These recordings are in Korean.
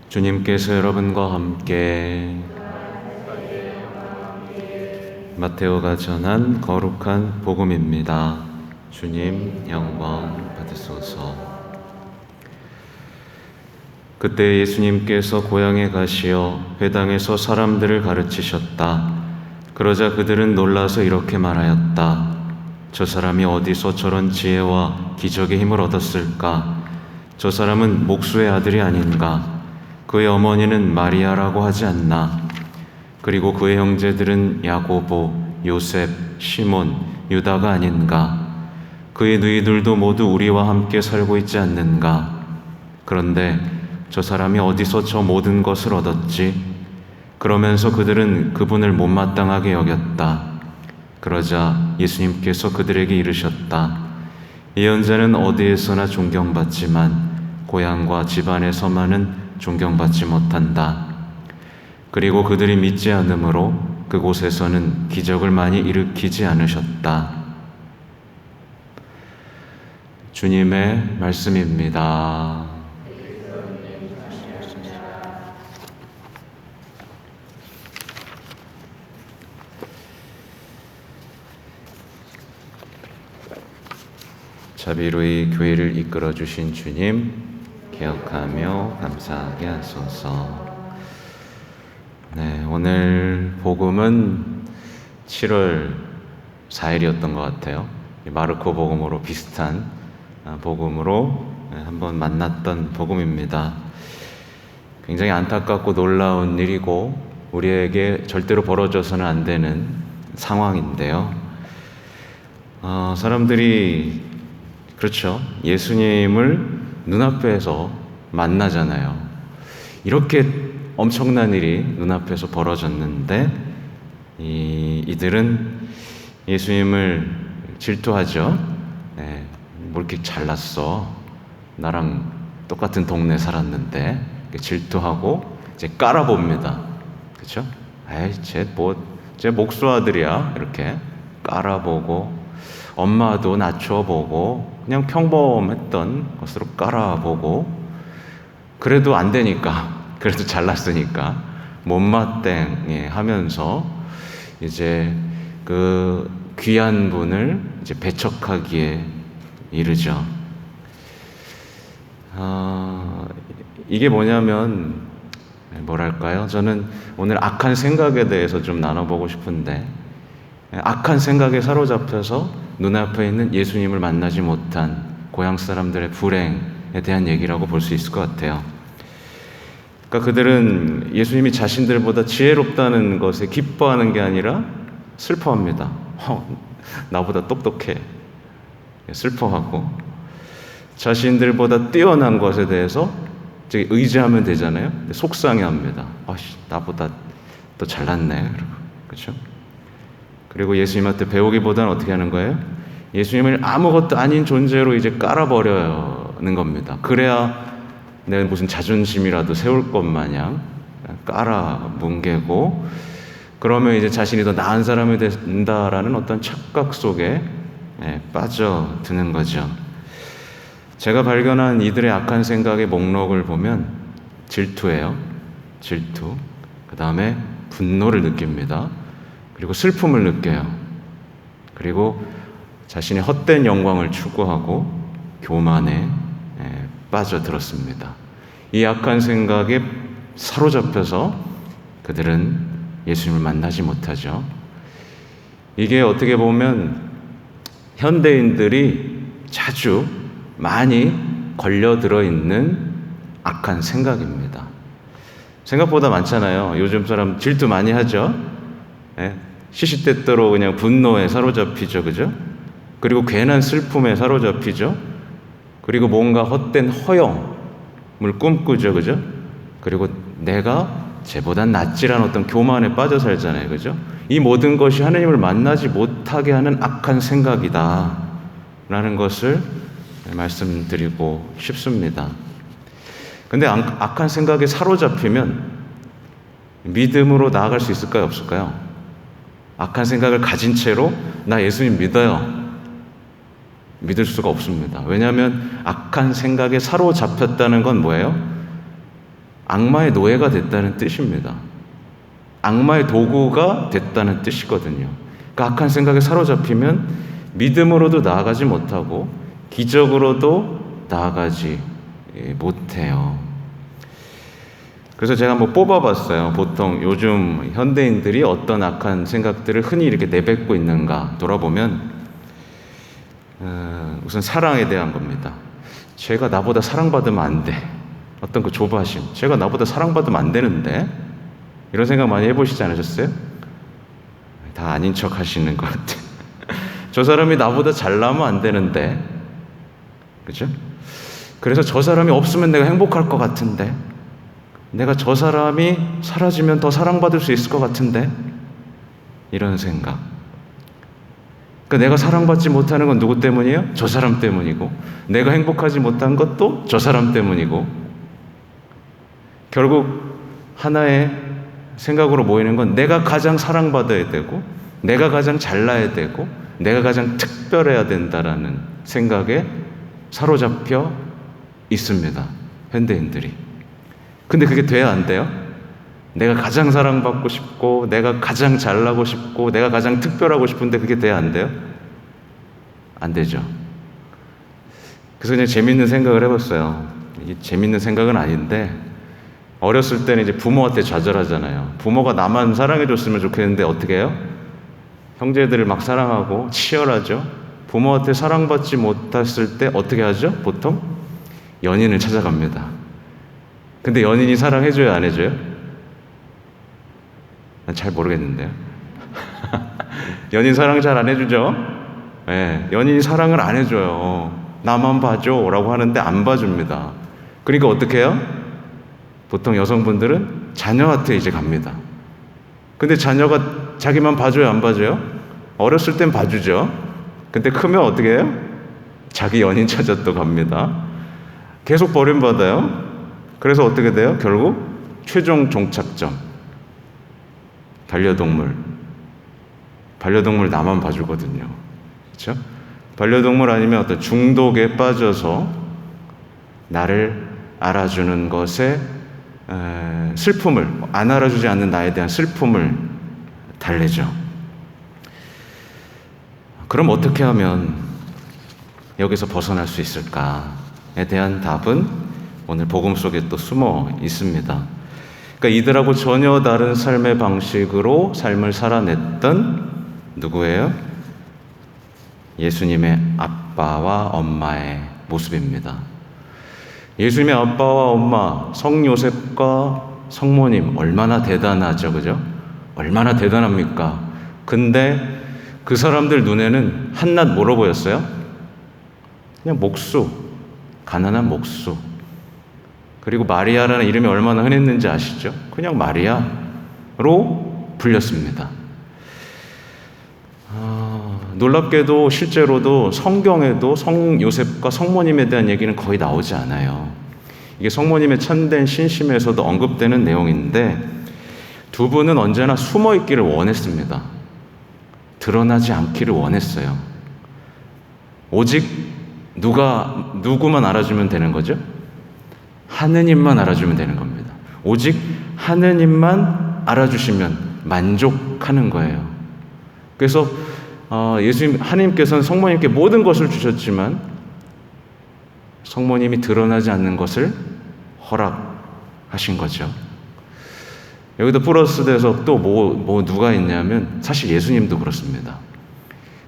주님께서 여러분과 함께 마테오가 전한 거룩한 복음입니다. 주님 영광 받으소서. 그때 예수님께서 고향에 가시어 회당에서 사람들을 가르치셨다. 그러자 그들은 놀라서 이렇게 말하였다. 저 사람이 어디서 저런 지혜와 기적의 힘을 얻었을까? 저 사람은 목수의 아들이 아닌가? 그의 어머니는 마리아라고 하지 않나? 그리고 그의 형제들은 야고보, 요셉, 시몬, 유다가 아닌가? 그의 누이들도 모두 우리와 함께 살고 있지 않는가? 그런데 저 사람이 어디서 저 모든 것을 얻었지? 그러면서 그들은 그분을 못마땅하게 여겼다. 그러자 예수님께서 그들에게 이르셨다. 예언자는 어디에서나 존경받지만 고향과 집안에서만은 존경받지 못한다. 그리고 그들이 믿지 않으므로 그곳에서는 기적을 많이 일으키지 않으셨다. 주님의 말씀입니다. 자비로이 교회를 이끌어 주신 주님 기억하며 감사하게 하소서. 네, 오늘 복음은 7월 4일이었던 것 같아요. 마르코 복음으로 비슷한 복음으로 한번 만났던 복음입니다. 굉장히 안타깝고 놀라운 일이고 우리에게 절대로 벌어져서는 안 되는 상황인데요. 사람들이 그렇죠. 예수님을 눈앞에서 만나잖아요. 이렇게 엄청난 일이 눈앞에서 벌어졌는데 이들은 예수님을 질투하죠. 네, 뭐 이렇게 잘났어. 나랑 똑같은 동네 살았는데 질투하고 이제 깔아봅니다. 그렇죠? 에이, 쟤 목수 아들이야. 이렇게 깔아보고 엄마도 낮춰보고 그냥 평범했던 것으로 깔아보고 그래도 안 되니까 그래도 잘났으니까 못마땅해 하면서 이제 그 귀한 분을 이제 배척하기에 이르죠. 이게 뭐냐면 뭐랄까요? 저는 오늘 악한 생각에 대해서 좀 나눠보고 싶은데 악한 생각에 사로잡혀서 눈앞에 있는 예수님을 만나지 못한 고향 사람들의 불행에 대한 얘기라고 볼 수 있을 것 같아요. 그러니까 그들은 예수님이 자신들보다 지혜롭다는 것에 기뻐하는 게 아니라 슬퍼합니다. 나보다 똑똑해. 슬퍼하고 자신들보다 뛰어난 것에 대해서 의지하면 되잖아요. 속상해합니다. 나보다 더 잘났네. 그렇죠? 그리고 예수님한테 배우기보다는 어떻게 하는 거예요? 예수님을 아무것도 아닌 존재로 이제 깔아버리는 겁니다. 그래야 내가 무슨 자존심이라도 세울 것 마냥 깔아뭉개고 그러면 이제 자신이 더 나은 사람이 된다라는 어떤 착각 속에 빠져드는 거죠. 제가 발견한 이들의 악한 생각의 목록을 보면 질투예요. 질투. 그 다음에 분노를 느낍니다. 그리고 슬픔을 느껴요. 그리고 자신의 헛된 영광을 추구하고 교만에 빠져들었습니다. 이 악한 생각에 사로잡혀서 그들은 예수님을 만나지 못하죠. 이게 어떻게 보면 현대인들이 자주 많이 걸려들어 있는 악한 생각입니다. 생각보다 많잖아요. 요즘 사람 질투 많이 하죠. 시시때때로 그냥 분노에 사로잡히죠. 그죠? 그리고 괜한 슬픔에 사로잡히죠. 그리고 뭔가 헛된 허영을 꿈꾸죠. 그죠? 그리고 내가 쟤보단 낫지라는 어떤 교만에 빠져 살잖아요. 그죠? 이 모든 것이 하나님을 만나지 못하게 하는 악한 생각이다 라는 것을 말씀드리고 싶습니다. 근데 악한 생각에 사로잡히면 믿음으로 나아갈 수 있을까요? 없을까요? 악한 생각을 가진 채로 나 예수님 믿어요. 믿을 수가 없습니다. 왜냐하면 악한 생각에 사로잡혔다는 건 뭐예요? 악마의 노예가 됐다는 뜻입니다. 악마의 도구가 됐다는 뜻이거든요. 그 악한 생각에 사로잡히면 믿음으로도 나아가지 못하고 기적으로도 나아가지 못해요. 그래서 제가 한번 뽑아봤어요. 보통 요즘 현대인들이 어떤 악한 생각들을 흔히 이렇게 내뱉고 있는가 돌아보면 우선 사랑에 대한 겁니다. 쟤가 나보다 사랑받으면 안 돼. 어떤 그 조바심. 쟤가 나보다 사랑받으면 안 되는데 이런 생각 많이 해보시지 않으셨어요? 다 아닌 척 하시는 것 같아요. 저 사람이 나보다 잘나면 안 되는데, 그죠? 그래서 저 사람이 없으면 내가 행복할 것 같은데, 내가 저 사람이 사라지면 더 사랑받을 수 있을 것 같은데, 이런 생각. 그러니까 내가 사랑받지 못하는 건 누구 때문이에요? 저 사람 때문이고, 내가 행복하지 못한 것도 저 사람 때문이고, 결국 하나의 생각으로 모이는 건 내가 가장 사랑받아야 되고, 내가 가장 잘나야 되고, 내가 가장 특별해야 된다라는 생각에 사로잡혀 있습니다. 현대인들이. 근데 그게 돼야 안 돼요? 내가 가장 사랑받고 싶고, 내가 가장 잘나고 싶고, 내가 가장 특별하고 싶은데 그게 돼야 안 돼요? 안 되죠. 그래서 그냥 재밌는 생각을 해봤어요. 이게 재밌는 생각은 아닌데, 어렸을 때는 이제 부모한테 좌절하잖아요. 부모가 나만 사랑해줬으면 좋겠는데 어떻게 해요? 형제들을 막 사랑하고 치열하죠. 부모한테 사랑받지 못했을 때 어떻게 하죠? 보통 연인을 찾아갑니다. 근데 연인이 사랑해줘요, 안 해줘요? 난 잘 모르겠는데요. 연인 사랑 잘 안 해주죠? 네, 연인이 사랑을 안 해줘요. 나만 봐줘 라고 하는데 안 봐줍니다. 그러니까 어떻게 해요? 보통 여성분들은 자녀한테 이제 갑니다. 근데 자녀가 자기만 봐줘요, 안 봐줘요? 어렸을 땐 봐주죠. 근데 크면 어떻게 해요? 자기 연인 찾아 또 갑니다. 계속 버림받아요. 그래서 어떻게 돼요? 결국 최종 종착점. 반려동물. 반려동물 나만 봐주거든요. 그렇죠? 반려동물 아니면 어떤 중독에 빠져서 나를 알아주는 것에 슬픔을, 안 알아주지 않는 나에 대한 슬픔을 달래죠. 그럼 어떻게 하면 여기서 벗어날 수 있을까에 대한 답은 오늘 복음 속에 또 숨어 있습니다. 그러니까 이들하고 전혀 다른 삶의 방식으로 삶을 살아냈던 누구예요? 예수님의 아빠와 엄마의 모습입니다. 예수님의 아빠와 엄마, 성요셉과 성모님 얼마나 대단하죠, 그죠? 얼마나 대단합니까? 근데 그 사람들 눈에는 한낱 뭐로 보였어요? 그냥 목수, 가난한 목수. 그리고 마리아라는 이름이 얼마나 흔했는지 아시죠? 그냥 마리아로 불렸습니다. 놀랍게도 실제로도 성경에도 성요셉과 성모님에 대한 얘기는 거의 나오지 않아요. 이게 성모님의 참된 신심에서도 언급되는 내용인데 두 분은 언제나 숨어 있기를 원했습니다. 드러나지 않기를 원했어요. 오직 누구만 알아주면 되는 거죠? 하느님만 알아주면 되는 겁니다. 오직 하느님만 알아주시면 만족하는 거예요. 그래서 하나님께서는 성모님께 모든 것을 주셨지만 성모님이 드러나지 않는 것을 허락하신 거죠. 여기도 플러스 돼서 또 누가 있냐면 사실 예수님도 그렇습니다.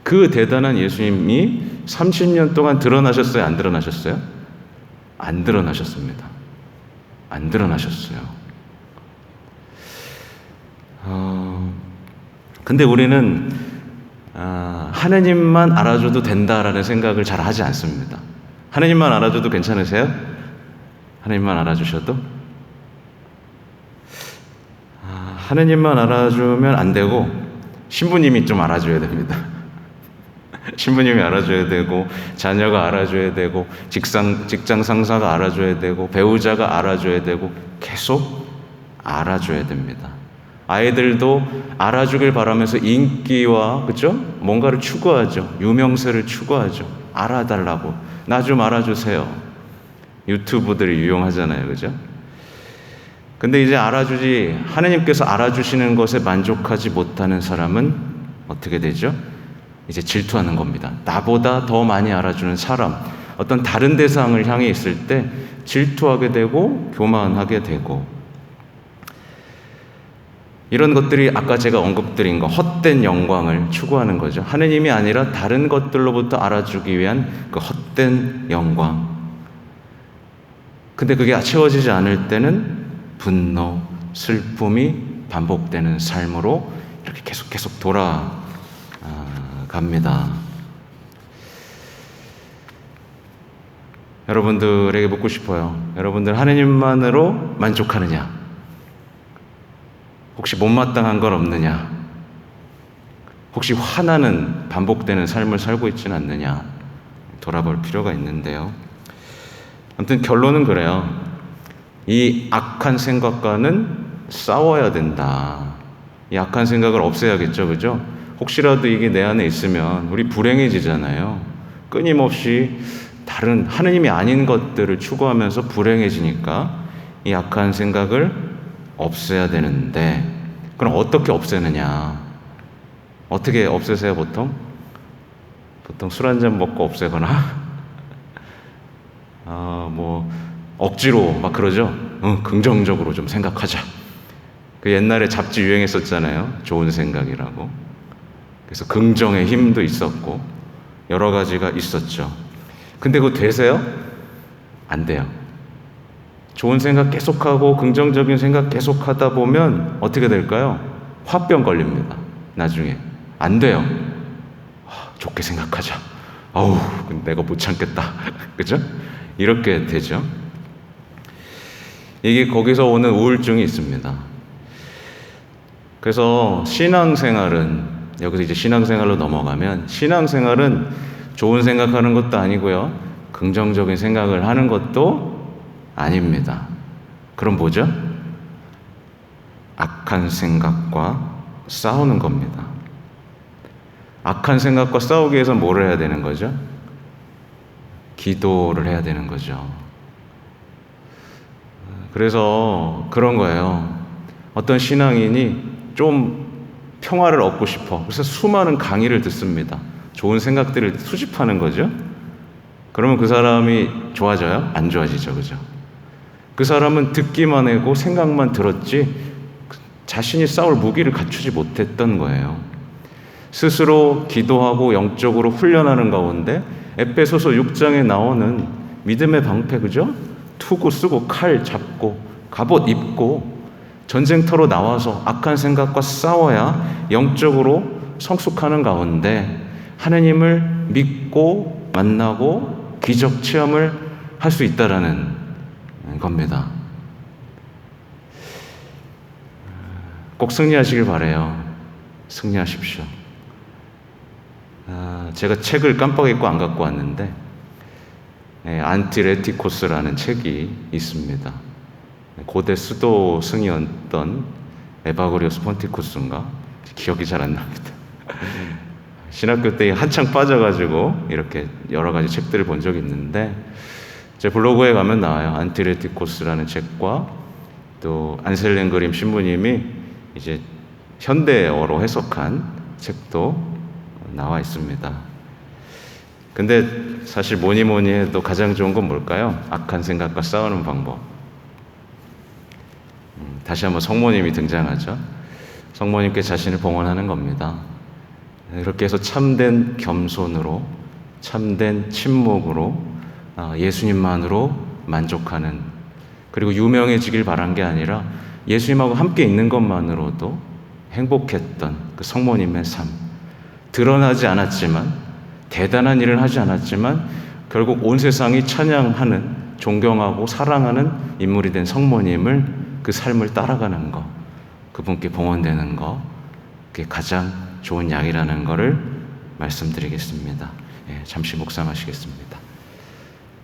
그 대단한 예수님이 30년 동안 드러나셨어요? 안 드러나셨어요? 안 드러나셨습니다. 안 드러나셨어요. 근데 우리는 하느님만 알아줘도 된다라는 생각을 잘 하지 않습니다. 하느님만 알아줘도 괜찮으세요? 하느님만 알아주셔도? 하느님만 알아주면 안 되고 신부님이 좀 알아줘야 됩니다. 신부님이 알아줘야 되고 자녀가 알아줘야 되고 직장 상사가 알아줘야 되고 배우자가 알아줘야 되고 계속 알아줘야 됩니다. 아이들도 알아주길 바라면서 인기와 그죠? 뭔가를 추구하죠. 유명세를 추구하죠. 알아달라고. 나 좀 알아주세요. 유튜브들이 유용하잖아요. 그죠? 근데 이제 하나님께서 알아주시는 것에 만족하지 못하는 사람은 어떻게 되죠? 이제 질투하는 겁니다. 나보다 더 많이 알아주는 사람, 어떤 다른 대상을 향해 있을 때 질투하게 되고 교만하게 되고, 이런 것들이 아까 제가 언급드린 거, 헛된 영광을 추구하는 거죠. 하느님이 아니라 다른 것들로부터 알아주기 위한 그 헛된 영광. 근데 그게 채워지지 않을 때는 분노, 슬픔이 반복되는 삶으로 이렇게 계속 돌아갑니다. 여러분들에게 묻고 싶어요. 여러분들 하느님만으로 만족하느냐? 혹시 못마땅한 건 없느냐? 혹시 화나는 반복되는 삶을 살고 있지는 않느냐? 돌아볼 필요가 있는데요. 아무튼 결론은 그래요. 이 악한 생각과는 싸워야 된다. 이 악한 생각을 없애야겠죠, 그죠? 혹시라도 이게 내 안에 있으면 우리 불행해지잖아요. 끊임없이 다른 하느님이 아닌 것들을 추구하면서 불행해지니까 이 악한 생각을 없애야 되는데, 그럼 어떻게 없애느냐? 어떻게 없애세요, 보통? 보통 술 한잔 먹고 없애거나, 억지로 막 그러죠? 긍정적으로 좀 생각하자. 그 옛날에 잡지 유행했었잖아요. 좋은 생각이라고. 그래서 긍정의 힘도 있었고, 여러 가지가 있었죠. 근데 그거 되세요? 안 돼요. 좋은 생각 계속하고 긍정적인 생각 계속하다 보면 어떻게 될까요? 화병 걸립니다. 나중에. 안 돼요. 좋게 생각하자. 내가 못 참겠다. 그죠? 이렇게 되죠. 이게 거기서 오는 우울증이 있습니다. 그래서 여기서 이제 신앙생활로 넘어가면, 신앙생활은 좋은 생각하는 것도 아니고요, 긍정적인 생각을 하는 것도 아닙니다. 그럼 뭐죠? 악한 생각과 싸우는 겁니다. 악한 생각과 싸우기 위해서 뭘 해야 되는 거죠? 기도를 해야 되는 거죠. 그래서 그런 거예요. 어떤 신앙인이 좀 평화를 얻고 싶어. 그래서 수많은 강의를 듣습니다. 좋은 생각들을 수집하는 거죠. 그러면 그 사람이 좋아져요? 안 좋아지죠, 그죠? 그 사람은 듣기만 하고 생각만 들었지 자신이 싸울 무기를 갖추지 못했던 거예요. 스스로 기도하고 영적으로 훈련하는 가운데 에베소서 6장에 나오는 믿음의 방패, 그죠? 투구 쓰고 칼 잡고 갑옷 입고 전쟁터로 나와서 악한 생각과 싸워야 영적으로 성숙하는 가운데 하느님을 믿고 만나고 기적 체험을 할 수 있다라는 겁니다. 꼭 승리하시길 바라요. 승리하십시오. 제가 책을 깜빡 잊고 안 갖고 왔는데, 안티레티코스라는 책이 있습니다. 고대 수도 승이었던 에바고리오스 폰티쿠스인가? 기억이 잘 안 납니다. 신학교 때 한창 빠져가지고 이렇게 여러 가지 책들을 본 적이 있는데, 제 블로그에 가면 나와요. 안티레티코스라는 책과 또 안셀렌 그림 신부님이 이제 현대어로 해석한 책도 나와 있습니다. 근데 사실 뭐니 해도 가장 좋은 건 뭘까요? 악한 생각과 싸우는 방법. 다시 한번 성모님이 등장하죠. 성모님께 자신을 봉헌하는 겁니다. 이렇게 해서 참된 겸손으로, 참된 침묵으로 예수님만으로 만족하는, 그리고 유명해지길 바란 게 아니라 예수님하고 함께 있는 것만으로도 행복했던 그 성모님의 삶. 드러나지 않았지만, 대단한 일을 하지 않았지만 결국 온 세상이 찬양하는, 존경하고 사랑하는 인물이 된 성모님을, 그 삶을 따라가는 거, 그분께 봉헌되는 거, 그게 가장 좋은 약이라는 것을 말씀드리겠습니다. 잠시 묵상하시겠습니다.